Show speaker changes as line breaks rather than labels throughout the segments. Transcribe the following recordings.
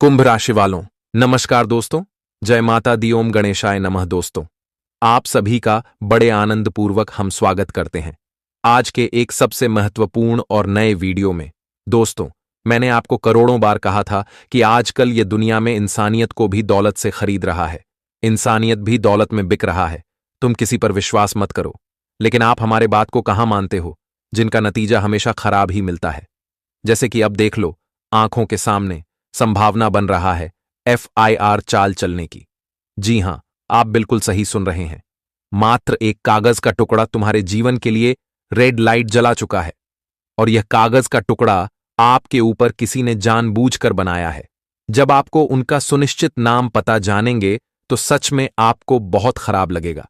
कुंभ राशि वालों, नमस्कार दोस्तों। जय माता दी, ओम गणेशाय नमः। दोस्तों, आप सभी का बड़े आनंद पूर्वक हम स्वागत करते हैं आज के एक सबसे महत्वपूर्ण और नए वीडियो में। दोस्तों, मैंने आपको करोड़ों बार कहा था कि आजकल ये दुनिया में इंसानियत को भी दौलत से खरीद रहा है, इंसानियत भी दौलत में बिक रहा है। तुम किसी पर विश्वास मत करो, लेकिन आप हमारे बात को कहां मानते हो, जिनका नतीजा हमेशा खराब ही मिलता है। जैसे कि अब देख लो, आंखों के सामने संभावना बन रहा है FIR चाल चलने की। जी हां, आप बिल्कुल सही सुन रहे हैं। मात्र एक कागज का टुकड़ा तुम्हारे जीवन के लिए रेड लाइट जला चुका है, और यह कागज का टुकड़ा आपके ऊपर किसी ने जानबूझकर बनाया है। जब आपको उनका सुनिश्चित नाम पता जानेंगे तो सच में आपको बहुत खराब लगेगा,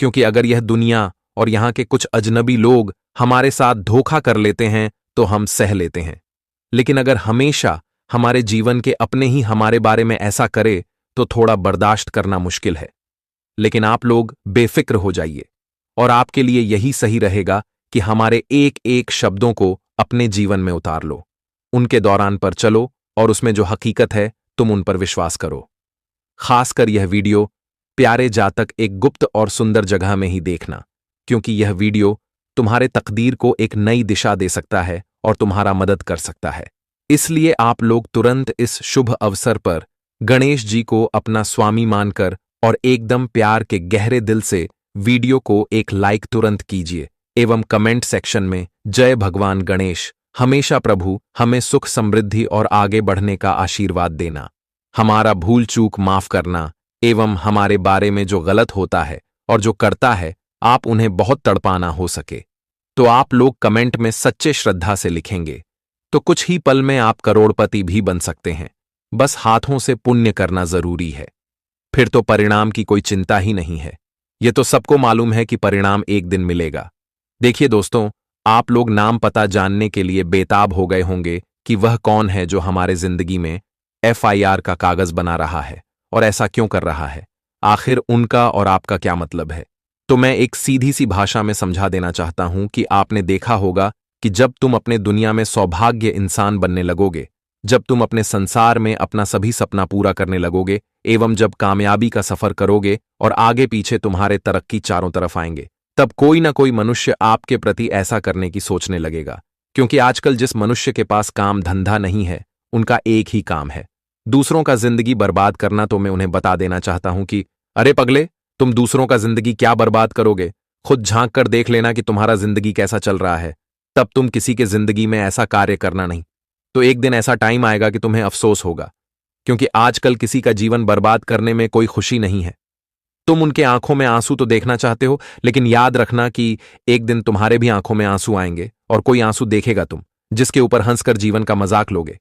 क्योंकि अगर यह दुनिया और यहां के कुछ अजनबी लोग हमारे साथ धोखा कर लेते हैं तो हम सह लेते हैं, लेकिन अगर हमेशा हमारे जीवन के अपने ही हमारे बारे में ऐसा करे तो थोड़ा बर्दाश्त करना मुश्किल है। लेकिन आप लोग बेफिक्र हो जाइए, और आपके लिए यही सही रहेगा कि हमारे एक एक शब्दों को अपने जीवन में उतार लो, उनके दौरान पर चलो, और उसमें जो हकीकत है तुम उन पर विश्वास करो। खासकर यह वीडियो प्यारे जातक एक गुप्त और सुंदर जगह में ही देखना, क्योंकि यह वीडियो तुम्हारे तकदीर को एक नई दिशा दे सकता है और तुम्हारा मदद कर सकता है। इसलिए आप लोग तुरंत इस शुभ अवसर पर गणेश जी को अपना स्वामी मानकर और एकदम प्यार के गहरे दिल से वीडियो को एक लाइक तुरंत कीजिए, एवं कमेंट सेक्शन में जय भगवान गणेश, हमेशा प्रभु हमें सुख समृद्धि और आगे बढ़ने का आशीर्वाद देना, हमारा भूल चूक माफ करना, एवं हमारे बारे में जो गलत होता है और जो करता है आप उन्हें बहुत तड़पाना हो सके तो आप लोग कमेंट में सच्चे श्रद्धा से लिखेंगे तो कुछ ही पल में आप करोड़पति भी बन सकते हैं। बस हाथों से पुण्य करना जरूरी है, फिर तो परिणाम की कोई चिंता ही नहीं है। यह तो सबको मालूम है कि परिणाम एक दिन मिलेगा। देखिए दोस्तों, आप लोग नाम पता जानने के लिए बेताब हो गए होंगे कि वह कौन है जो हमारे जिंदगी में FIR का कागज बना रहा है और ऐसा क्यों कर रहा है। आखिर उनका और आपका क्या मतलब है। तो मैं एक सीधी सी भाषा में समझा देना चाहता हूं कि आपने देखा होगा कि जब तुम अपने दुनिया में सौभाग्य इंसान बनने लगोगे, जब तुम अपने संसार में अपना सभी सपना पूरा करने लगोगे, एवं जब कामयाबी का सफर करोगे और आगे पीछे तुम्हारे तरक्की चारों तरफ आएंगे, तब कोई ना कोई मनुष्य आपके प्रति ऐसा करने की सोचने लगेगा। क्योंकि आजकल जिस मनुष्य के पास काम धंधा नहीं है, उनका एक ही काम है, दूसरों का जिंदगी बर्बाद करना। तो मैं उन्हें बता देना चाहता हूं कि अरे पगले, तुम दूसरों का जिंदगी क्या बर्बाद करोगे, खुद झांक कर देख लेना कि तुम्हारा जिंदगी कैसा चल रहा है, तब तुम किसी के जिंदगी में ऐसा कार्य करना नहीं। तो एक दिन ऐसा टाइम आएगा कि तुम्हें अफसोस होगा, क्योंकि आजकल किसी का जीवन बर्बाद करने में कोई खुशी नहीं है। तुम उनके आंखों में आंसू तो देखना चाहते हो, लेकिन याद रखना कि एक दिन तुम्हारे भी आंखों में आंसू आएंगे, और कोई आंसू देखेगा तुम, जिसके ऊपर हंसकर जीवन का मजाक लोगे।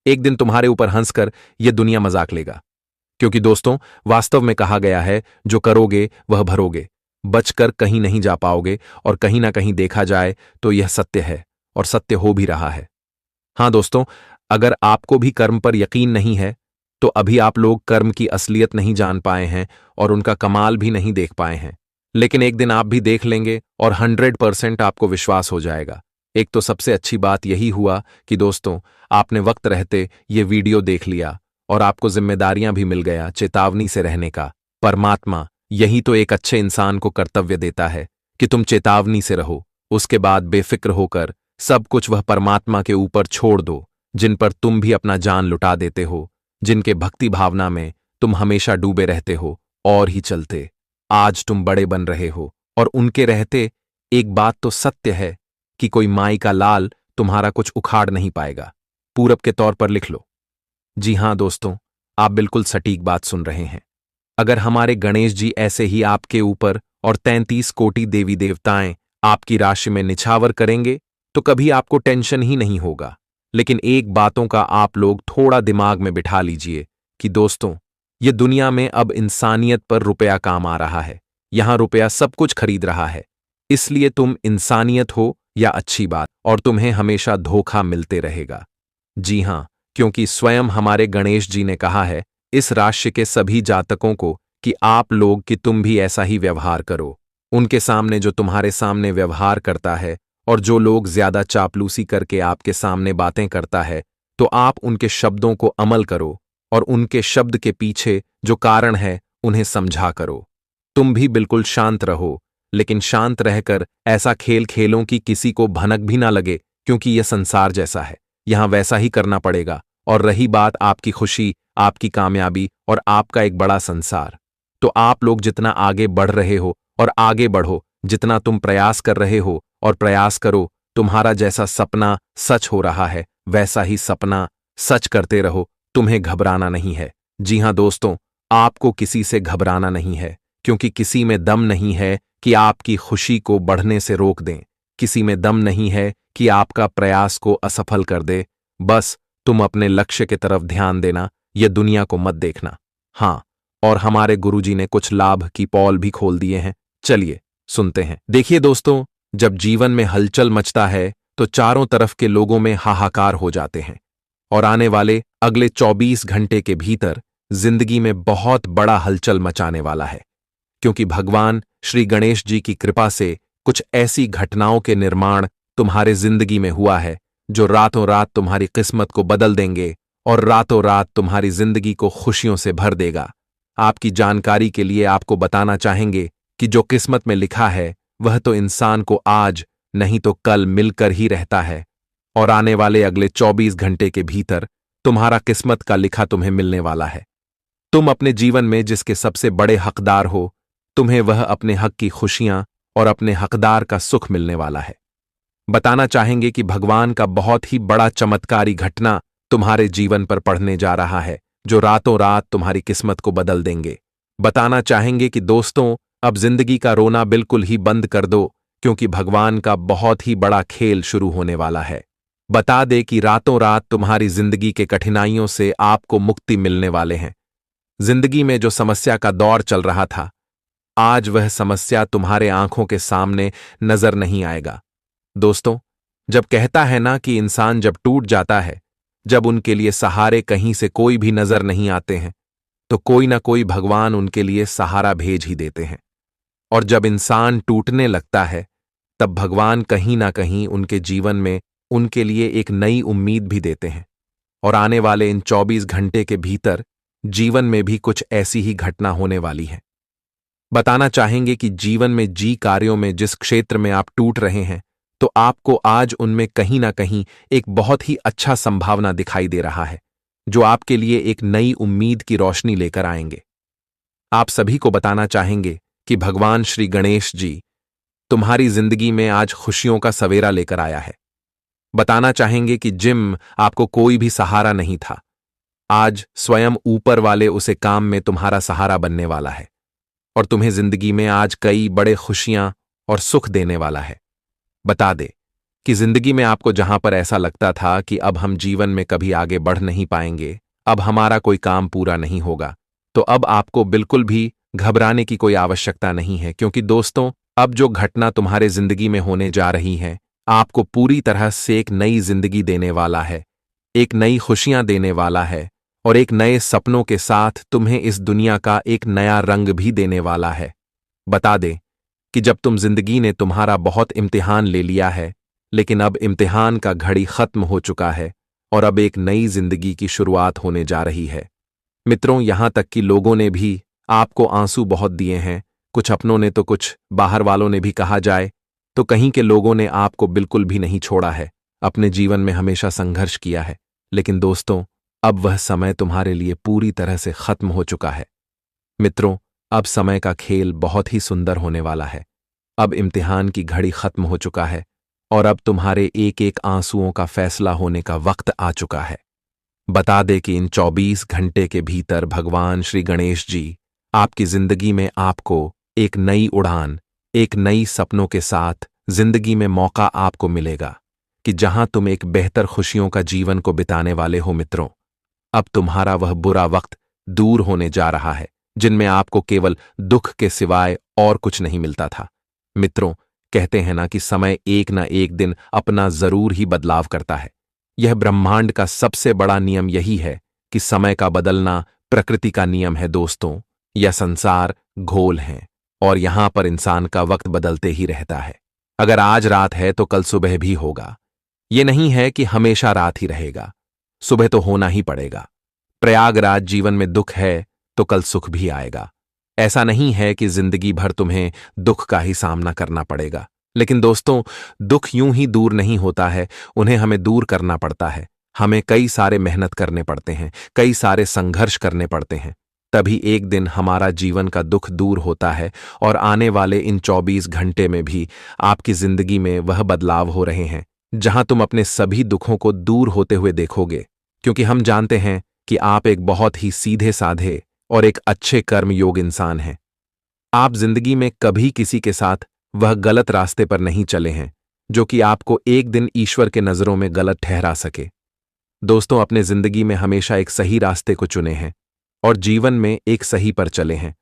एक दिन तुम्हारे ऊपर हंसकर यह दुनिया मजाक लेगा। क्योंकि दोस्तों, वास्तव में कहा गया है, जो करोगे वह भरोगे, बचकर कहीं नहीं जा पाओगे। और कहीं ना कहीं देखा जाए तो यह सत्य है, और सत्य हो भी रहा है। हां दोस्तों, अगर आपको भी कर्म पर यकीन नहीं है तो अभी आप लोग कर्म की असलियत नहीं जान पाए हैं और उनका कमाल भी नहीं देख पाए हैं। लेकिन एक दिन आप भी देख लेंगे और 100% आपको विश्वास हो जाएगा। एक तो सबसे अच्छी बात यही हुआ कि दोस्तों, आपने वक्त रहते ये वीडियो देख लिया और आपको जिम्मेदारियां भी मिल गया चेतावनी से रहने का। परमात्मा यही तो एक अच्छे इंसान को कर्तव्य देता है कि तुम चेतावनी से रहो, उसके बाद बेफिक्र होकर सब कुछ वह परमात्मा के ऊपर छोड़ दो, जिन पर तुम भी अपना जान लुटा देते हो, जिनके भक्ति भावना में तुम हमेशा डूबे रहते हो और ही चलते। आज तुम बड़े बन रहे हो, और उनके रहते एक बात तो सत्य है कि कोई माई का लाल तुम्हारा कुछ उखाड़ नहीं पाएगा। पूरब के तौर पर लिख लो। जी हां दोस्तों, आप बिल्कुल सटीक बात सुन रहे हैं। अगर हमारे गणेश जी ऐसे ही आपके ऊपर और 33 कोटि देवी देवताएं आपकी राशि में निछावर करेंगे तो कभी आपको टेंशन ही नहीं होगा। लेकिन एक बातों का आप लोग थोड़ा दिमाग में बिठा लीजिए कि दोस्तों, ये दुनिया में अब इंसानियत पर रुपया काम आ रहा है। यहां रुपया सब कुछ खरीद रहा है। इसलिए तुम इंसानियत हो या अच्छी बात, और तुम्हें हमेशा धोखा मिलते रहेगा। जी हां, क्योंकि स्वयं हमारे गणेश जी ने कहा है इस राशि के सभी जातकों को कि आप लोग कि तुम भी ऐसा ही व्यवहार करो। उनके सामने जो तुम्हारे सामने व्यवहार करता है और जो लोग ज्यादा चापलूसी करके आपके सामने बातें करता है, तो आप उनके शब्दों को अमल करो और उनके शब्द के पीछे जो कारण है उन्हें समझा करो। तुम भी बिल्कुल शांत रहो, लेकिन शांत रहकर ऐसा खेल खेलो कि किसी को भनक भी ना लगे, क्योंकि यह संसार जैसा है, यहां वैसा ही करना पड़ेगा। और रही बात आपकी खुशी, आपकी कामयाबी और आपका एक बड़ा संसार, तो आप लोग जितना आगे बढ़ रहे हो और आगे बढ़ो, जितना तुम प्रयास कर रहे हो और प्रयास करो, तुम्हारा जैसा सपना सच हो रहा है वैसा ही सपना सच करते रहो। तुम्हें घबराना नहीं है। जी हां दोस्तों, आपको किसी से घबराना नहीं है, क्योंकि किसी में दम नहीं है कि आपकी खुशी को बढ़ने से रोक दें। किसी में दम नहीं है कि आपका प्रयास को असफल कर दे। बस तुम अपने लक्ष्य की तरफ ध्यान देना, यह दुनिया को मत देखना। हाँ, और हमारे गुरुजी ने कुछ लाभ की पॉल भी खोल दिए हैं। चलिए सुनते हैं। देखिए दोस्तों, जब जीवन में हलचल मचता है तो चारों तरफ के लोगों में हाहाकार हो जाते हैं, और आने वाले अगले 24 घंटे के भीतर जिंदगी में बहुत बड़ा हलचल मचाने वाला है, क्योंकि भगवान श्री गणेश जी की कृपा से कुछ ऐसी घटनाओं के निर्माण तुम्हारे जिंदगी में हुआ है जो रातों रात तुम्हारी किस्मत को बदल देंगे और रातों रात तुम्हारी जिंदगी को खुशियों से भर देगा। आपकी जानकारी के लिए आपको बताना चाहेंगे कि जो किस्मत में लिखा है वह तो इंसान को आज नहीं तो कल मिलकर ही रहता है, और आने वाले अगले 24 घंटे के भीतर तुम्हारा किस्मत का लिखा तुम्हें मिलने वाला है। तुम अपने जीवन में जिसके सबसे बड़े हकदार हो, तुम्हें वह अपने हक की खुशियां और अपने हकदार का सुख मिलने वाला है। बताना चाहेंगे कि भगवान का बहुत ही बड़ा चमत्कारी घटना तुम्हारे जीवन पर पड़ने जा रहा है, जो रातों रात तुम्हारी किस्मत को बदल देंगे। बताना चाहेंगे कि दोस्तों, अब जिंदगी का रोना बिल्कुल ही बंद कर दो, क्योंकि भगवान का बहुत ही बड़ा खेल शुरू होने वाला है। बता दे कि रातों रात तुम्हारी जिंदगी के कठिनाइयों से आपको मुक्ति मिलने वाले हैं। जिंदगी में जो समस्या का दौर चल रहा था, आज वह समस्या तुम्हारे आंखों के सामने नजर नहीं आएगा। दोस्तों, जब कहता है ना कि इंसान जब टूट जाता है, जब उनके लिए सहारे कहीं से कोई भी नजर नहीं आते हैं, तो कोई ना कोई भगवान उनके लिए सहारा भेज ही देते हैं। और जब इंसान टूटने लगता है, तब भगवान कहीं ना कहीं उनके जीवन में उनके लिए एक नई उम्मीद भी देते हैं। और आने वाले इन 24 घंटे के भीतर जीवन में भी कुछ ऐसी ही घटना होने वाली है। बताना चाहेंगे कि जीवन में जी कार्यों में जिस क्षेत्र में आप टूट रहे हैं, तो आपको आज उनमें कहीं ना कहीं एक बहुत ही अच्छा संभावना दिखाई दे रहा है, जो आपके लिए एक नई उम्मीद की रोशनी लेकर आएंगे। आप सभी को बताना चाहेंगे कि भगवान श्री गणेश जी तुम्हारी जिंदगी में आज खुशियों का सवेरा लेकर आया है। बताना चाहेंगे कि जिम आपको कोई भी सहारा नहीं था, आज स्वयं ऊपर वाले उसे काम में तुम्हारा सहारा बनने वाला है, और तुम्हें जिंदगी में आज कई बड़े खुशियां और सुख देने वाला है। बता दे कि जिंदगी में आपको जहां पर ऐसा लगता था कि अब हम जीवन में कभी आगे बढ़ नहीं पाएंगे, अब हमारा कोई काम पूरा नहीं होगा, तो अब आपको बिल्कुल भी घबराने की कोई आवश्यकता नहीं है, क्योंकि दोस्तों, अब जो घटना तुम्हारे जिंदगी में होने जा रही है, आपको पूरी तरह से एक नई जिंदगी देने वाला है, एक नई खुशियां देने वाला है, और एक नए सपनों के साथ तुम्हें इस दुनिया का एक नया रंग भी देने वाला है। बता दे कि जब तुम जिंदगी ने तुम्हारा बहुत इम्तिहान ले लिया है, लेकिन अब इम्तिहान का घड़ी खत्म हो चुका है और अब एक नई जिंदगी की शुरुआत होने जा रही है। मित्रों, यहां तक कि लोगों ने भी आपको आंसू बहुत दिए हैं, कुछ अपनों ने तो कुछ बाहर वालों ने भी कहा जाए, तो कहीं के लोगों ने आपको बिल्कुल भी नहीं छोड़ा है, अपने जीवन में हमेशा संघर्ष किया है। लेकिन दोस्तों, अब वह समय तुम्हारे लिए पूरी तरह से खत्म हो चुका है। मित्रों, अब समय का खेल बहुत ही सुंदर होने वाला है। अब इम्तिहान की घड़ी खत्म हो चुका है और अब तुम्हारे एक एक आंसुओं का फैसला होने का वक्त आ चुका है। बता दे कि इन 24 घंटे के भीतर भगवान श्री गणेश जी आपकी जिंदगी में आपको एक नई उड़ान, एक नई सपनों के साथ जिंदगी में मौका आपको मिलेगा कि जहां तुम एक बेहतर खुशियों का जीवन को बिताने वाले हो। मित्रों, अब तुम्हारा वह बुरा वक्त दूर होने जा रहा है जिनमें आपको केवल दुख के सिवाय और कुछ नहीं मिलता था। मित्रों, कहते हैं ना कि समय एक ना एक दिन अपना जरूर ही बदलाव करता है। यह ब्रह्मांड का सबसे बड़ा नियम यही है कि समय का बदलना प्रकृति का नियम है। दोस्तों, यह संसार घोल है और यहां पर इंसान का वक्त बदलते ही रहता है। अगर आज रात है तो कल सुबह भी होगा। यह नहीं है कि हमेशा रात ही रहेगा, सुबह तो होना ही पड़ेगा। प्रयागराज जीवन में दुख है तो कल सुख भी आएगा। ऐसा नहीं है कि जिंदगी भर तुम्हें दुख का ही सामना करना पड़ेगा। लेकिन दोस्तों, दुख यूं ही दूर नहीं होता है, उन्हें हमें दूर करना पड़ता है। हमें कई सारे मेहनत करने पड़ते हैं, कई सारे संघर्ष करने पड़ते हैं, तभी एक दिन हमारा जीवन का दुख दूर होता है। और आने वाले इन 24 घंटे में भी आपकी जिंदगी में वह बदलाव हो रहे हैं जहां तुम अपने सभी दुखों को दूर होते हुए देखोगे, क्योंकि हम जानते हैं कि आप एक बहुत ही सीधे साधे और एक अच्छे कर्मयोग इंसान हैं। आप जिंदगी में कभी किसी के साथ वह गलत रास्ते पर नहीं चले हैं जो कि आपको एक दिन ईश्वर के नजरों में गलत ठहरा सके। दोस्तों, अपने जिंदगी में हमेशा एक सही रास्ते को चुने हैं और जीवन में एक सही पर चले हैं,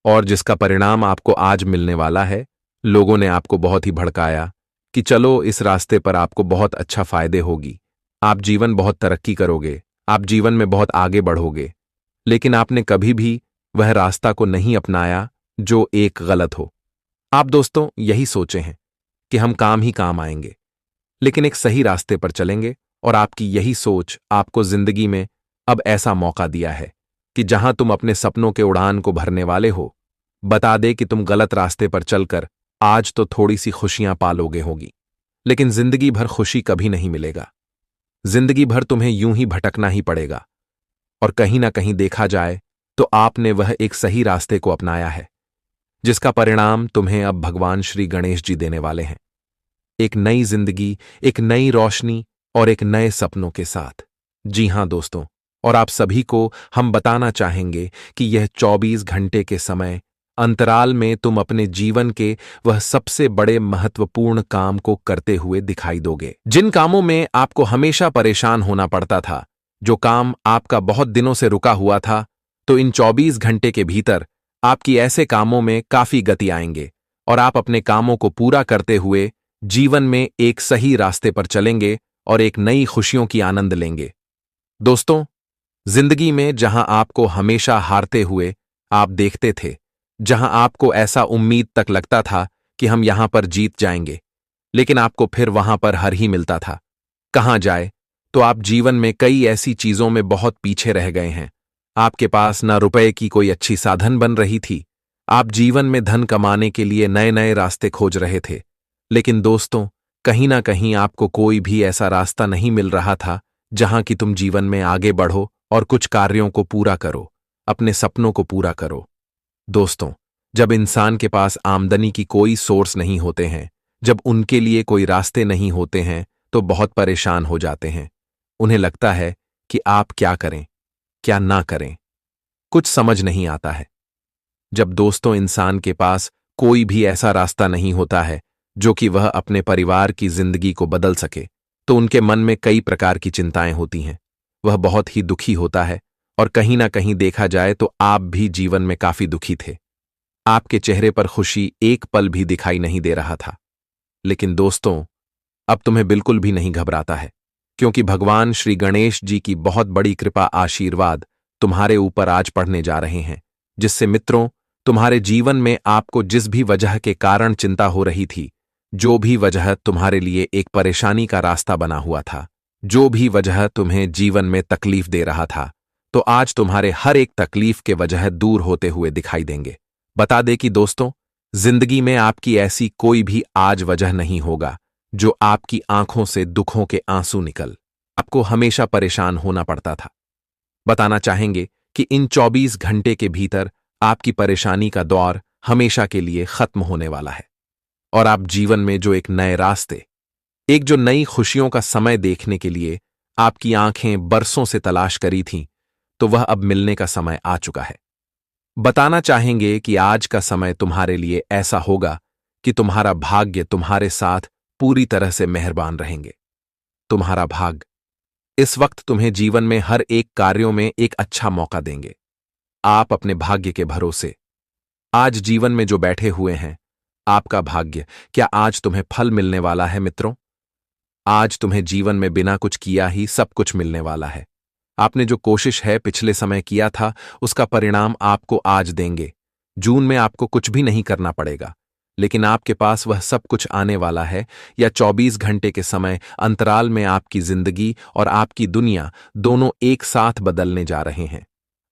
और जिसका परिणाम आपको आज मिलने वाला है। लोगों ने आपको बहुत ही भड़काया कि चलो इस रास्ते पर आपको बहुत अच्छा फायदे होगी, आप जीवन बहुत तरक्की करोगे, आप जीवन में बहुत आगे बढ़ोगे, लेकिन आपने कभी भी वह रास्ता को नहीं अपनाया जो एक गलत हो। आप दोस्तों यही सोचे हैं कि हम काम ही काम आएंगे, लेकिन एक सही रास्ते पर चलेंगे, और आपकी यही सोच आपको जिंदगी में अब ऐसा मौका दिया है कि जहां तुम अपने सपनों के उड़ान को भरने वाले हो, बता दे कि तुम गलत रास्ते पर चलकर आज तो थोड़ी सी खुशियां पालोगे होगी, लेकिन जिंदगी भर खुशी कभी नहीं मिलेगा। जिंदगी भर तुम्हें यूं ही भटकना ही पड़ेगा, और कहीं ना कहीं देखा जाए तो आपने वह एक सही रास्ते को अपनाया है जिसका परिणाम तुम्हें अब भगवान श्री गणेश जी देने वाले हैं। एक नई जिंदगी, एक नई रोशनी और एक नए सपनों के साथ। जी हां दोस्तों, और आप सभी को हम बताना चाहेंगे कि यह 24 घंटे के समय अंतराल में तुम अपने जीवन के वह सबसे बड़े महत्वपूर्ण काम को करते हुए दिखाई दोगे, जिन कामों में आपको हमेशा परेशान होना पड़ता था, जो काम आपका बहुत दिनों से रुका हुआ था। तो इन 24 घंटे के भीतर आपकी ऐसे कामों में काफी गति आएंगे और आप अपने कामों को पूरा करते हुए जीवन में एक सही रास्ते पर चलेंगे और एक नई खुशियों की आनंद लेंगे। दोस्तों, जिंदगी में जहां आपको हमेशा हारते हुए आप देखते थे, जहां आपको ऐसा उम्मीद तक लगता था कि हम यहां पर जीत जाएंगे, लेकिन आपको फिर वहां पर हार ही मिलता था। कहां जाए तो आप जीवन में कई ऐसी चीजों में बहुत पीछे रह गए हैं। आपके पास न रुपए की कोई अच्छी साधन बन रही थी, आप जीवन में धन कमाने के लिए नए नए रास्ते खोज रहे थे, लेकिन दोस्तों, कहीं ना कहीं आपको कोई भी ऐसा रास्ता नहीं मिल रहा था जहां कि तुम जीवन में आगे बढ़ो और कुछ कार्यों को पूरा करो, अपने सपनों को पूरा करो। दोस्तों, जब इंसान के पास आमदनी की कोई सोर्स नहीं होते हैं, जब उनके लिए कोई रास्ते नहीं होते हैं, तो बहुत परेशान हो जाते हैं। उन्हें लगता है कि आप क्या करें, क्या ना करें, कुछ समझ नहीं आता है। जब दोस्तों इंसान के पास कोई भी ऐसा रास्ता नहीं होता है जो कि वह अपने परिवार की जिंदगी को बदल सके, तो उनके मन में कई प्रकार की चिंताएं होती हैं। वह बहुत ही दुखी होता है, और कहीं ना कहीं देखा जाए तो आप भी जीवन में काफी दुखी थे। आपके चेहरे पर खुशी एक पल भी दिखाई नहीं दे रहा था। लेकिन दोस्तों, अब तुम्हें बिल्कुल भी नहीं घबराता है, क्योंकि भगवान श्री गणेश जी की बहुत बड़ी कृपा आशीर्वाद तुम्हारे ऊपर आज पड़ने जा रहे हैं, जिससे मित्रों, तुम्हारे जीवन में आपको जिस भी वजह के कारण चिंता हो रही थी, जो भी वजह तुम्हारे लिए एक परेशानी का रास्ता बना हुआ था, जो भी वजह तुम्हें जीवन में तकलीफ दे रहा था, तो आज तुम्हारे हर एक तकलीफ के वजह दूर होते हुए दिखाई देंगे। बता दे कि दोस्तों, जिंदगी में आपकी ऐसी कोई भी आज वजह नहीं होगा जो आपकी आंखों से दुखों के आंसू निकल आपको हमेशा परेशान होना पड़ता था। बताना चाहेंगे कि इन 24 घंटे के भीतर आपकी परेशानी का दौर हमेशा के लिए खत्म होने वाला है, और आप जीवन में जो एक नए रास्ते, एक जो नई खुशियों का समय देखने के लिए आपकी आंखें बरसों से तलाश करी थीं, तो वह अब मिलने का समय आ चुका है। बताना चाहेंगे कि आज का समय तुम्हारे लिए ऐसा होगा कि तुम्हारा भाग्य तुम्हारे साथ पूरी तरह से मेहरबान रहेंगे। तुम्हारा भाग्य इस वक्त तुम्हें जीवन में हर एक कार्यों में एक अच्छा मौका देंगे। आप अपने भाग्य के भरोसे आज जीवन में जो बैठे हुए हैं, आपका भाग्य क्या आज तुम्हें फल मिलने वाला है मित्रों? आज तुम्हें जीवन में बिना कुछ किया ही सब कुछ मिलने वाला है। आपने जो कोशिश है पिछले समय किया था, उसका परिणाम आपको आज देंगे। जून में आपको कुछ भी नहीं करना पड़ेगा। लेकिन आपके पास वह सब कुछ आने वाला है, या 24 घंटे के समय अंतराल में आपकी जिंदगी और आपकी दुनिया दोनों एक साथ बदलने जा रहे हैं।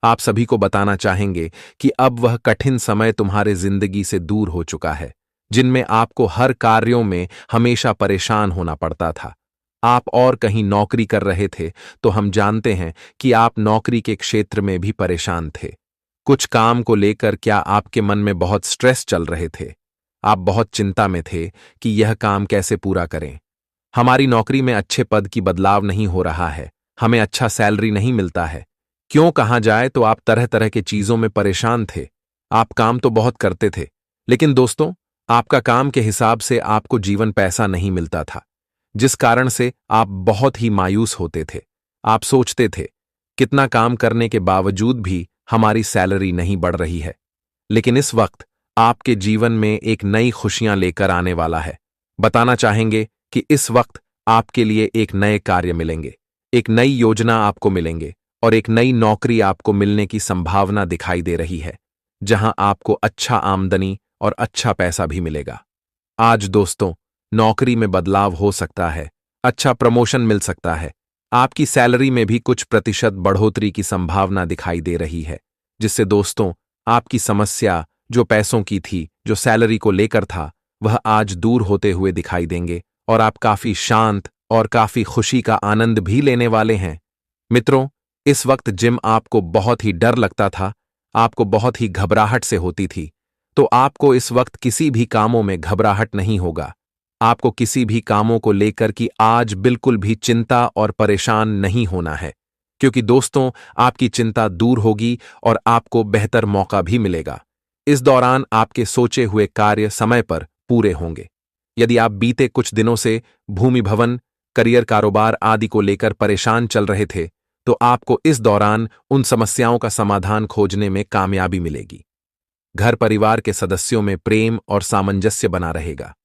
आप सभी को बताना चाहेंगे कि अब वह कठिन समय तुम्हारे जिंदगी से दूर हो चुका है, जिनमें आपको हर कार्यों में हमेशा परेशान होना पड़ता था। आप और कहीं नौकरी कर रहे थे, तो हम जानते हैं कि आप नौकरी के क्षेत्र में भी परेशान थे। कुछ काम को लेकर क्या आपके मन में बहुत स्ट्रेस चल रहे थे? आप बहुत चिंता में थे कि यह काम कैसे पूरा करें। हमारी नौकरी में अच्छे पद की बदलाव नहीं हो रहा है, हमें अच्छा सैलरी नहीं मिलता है, क्यों कहाँ जाए, तो आप तरह तरह के चीजों में परेशान थे। आप काम तो बहुत करते थे, लेकिन दोस्तों, आपका काम के हिसाब से आपको जीवन पैसा नहीं मिलता था, जिस कारण से आप बहुत ही मायूस होते थे। आप सोचते थे, कितना काम करने के बावजूद भी हमारी सैलरी नहीं बढ़ रही है। लेकिन इस वक्त आपके जीवन में एक नई खुशियां लेकर आने वाला है। बताना चाहेंगे कि इस वक्त आपके लिए एक नए कार्य मिलेंगे, एक नई योजना आपको मिलेंगे और एक नई नौकरी आपको मिलने की संभावना दिखाई दे रही है, जहां आपको अच्छा आमदनी और अच्छा पैसा भी मिलेगा। आज दोस्तों, नौकरी में बदलाव हो सकता है, अच्छा प्रमोशन मिल सकता है, आपकी सैलरी में भी कुछ प्रतिशत बढ़ोतरी की संभावना दिखाई दे रही है, जिससे दोस्तों, आपकी समस्या जो पैसों की थी, जो सैलरी को लेकर था, वह आज दूर होते हुए दिखाई देंगे और आप काफी शांत और काफी खुशी का आनंद भी लेने वाले हैं। मित्रों, इस वक्त जिम आपको बहुत ही डर लगता था, आपको बहुत ही घबराहट से होती थी, तो आपको इस वक्त किसी भी कामों में घबराहट नहीं होगा। आपको किसी भी कामों को लेकर कि आज बिल्कुल भी चिंता और परेशान नहीं होना है, क्योंकि दोस्तों, आपकी चिंता दूर होगी और आपको बेहतर मौका भी मिलेगा। इस दौरान आपके सोचे हुए कार्य समय पर पूरे होंगे। यदि आप बीते कुछ दिनों से भूमि भवन, करियर, कारोबार आदि को लेकर परेशान चल रहे थे, तो आपको इस दौरान उन समस्याओं का समाधान खोजने में कामयाबी मिलेगी। घर परिवार के सदस्यों में प्रेम और सामंजस्य बना रहेगा।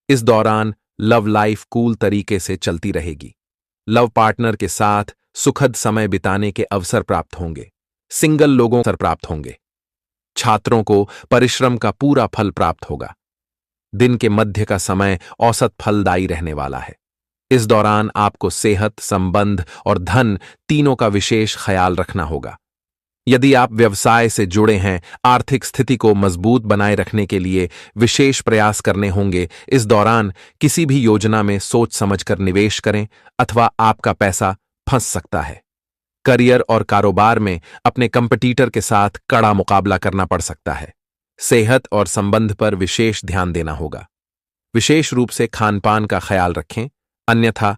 इस दौरान लव लाइफ कूल तरीके से चलती रहेगी। लव पार्टनर के साथ सुखद समय बिताने के अवसर प्राप्त होंगे। सिंगल लोगों को अवसर प्राप्त होंगे। छात्रों को परिश्रम का पूरा फल प्राप्त होगा। दिन के मध्य का समय औसत फलदायी रहने वाला है। इस दौरान आपको सेहत, संबंध और धन तीनों का विशेष ख्याल रखना होगा। यदि आप व्यवसाय से जुड़े हैं, आर्थिक स्थिति को मजबूत बनाए रखने के लिए विशेष प्रयास करने होंगे। इस दौरान किसी भी योजना में सोच समझकर निवेश करें, अथवा आपका पैसा फंस सकता है। करियर और कारोबार में अपने कंपटीटर के साथ कड़ा मुकाबला करना पड़ सकता है। सेहत और संबंध पर विशेष ध्यान देना होगा। विशेष रूप से खान पान का ख्याल रखें, अन्यथा